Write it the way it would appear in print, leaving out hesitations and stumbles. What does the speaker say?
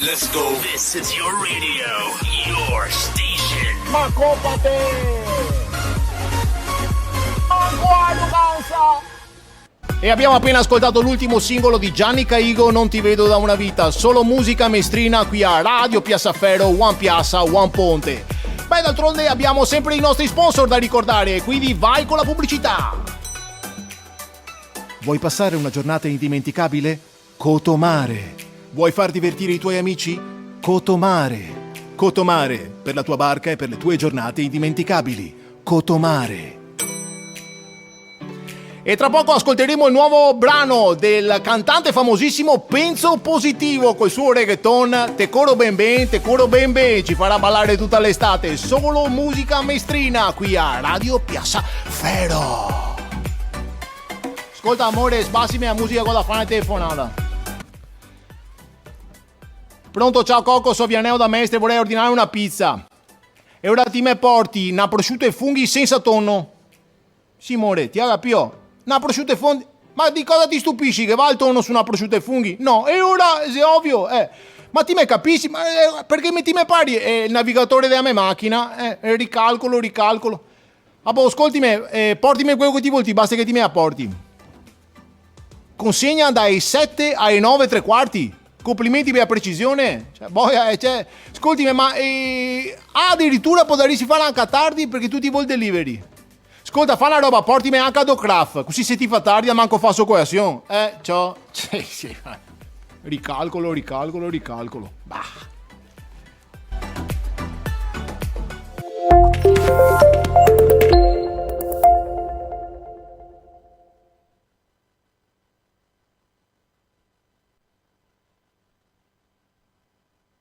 Let's go. This is your radio, your station. Ma copate! E abbiamo appena ascoltato l'ultimo singolo di Gianni Caigo, Non ti vedo da una vita. Solo musica maestrina qui a Radio Piazzaferro, One Piazza, One Ponte. Beh, d'altronde abbiamo sempre i nostri sponsor da ricordare, quindi vai con la pubblicità. Vuoi passare una giornata indimenticabile? Cotomare. Vuoi far divertire i tuoi amici? Cotomare. Cotomare, per la tua barca e per le tue giornate indimenticabili. Cotomare. E tra poco ascolteremo il nuovo brano del cantante famosissimo Penso Positivo col suo reggaeton Te coro ben ben, te coro ben ben, ci farà ballare tutta l'estate. Solo musica maestrina qui a Radio Piazzaferro. Ascolta amore, sbassimi la musica con la fare telefonata. Pronto, ciao Coco, so Vianeo da Mestre, vorrei ordinare una pizza. E ora ti me porti una prosciutto e funghi senza tonno. Sì, amore, ti ha capito? Una prosciutto e funghi. Ma di cosa ti stupisci che va il tonno su una prosciutto e funghi? No, e ora è ovvio, Ma ti me capisci? Ma perché mi ti me pari? Il navigatore della mia macchina, ricalcolo. Ah, boh, ascolti me, portimi quello che ti vuoi, basta che ti me apporti. Consegna dai 7 ai 9 e 3/4. Complimenti per la precisione. Ascolti me, ma addirittura può darsi fare anche a tardi perché tu ti vuoi il delivery. Ascolta, fa una roba, portimi anche a Docraft, così se ti fa tardi manco fa colazione. Ciao. Sì. Ricalcolo. Bah.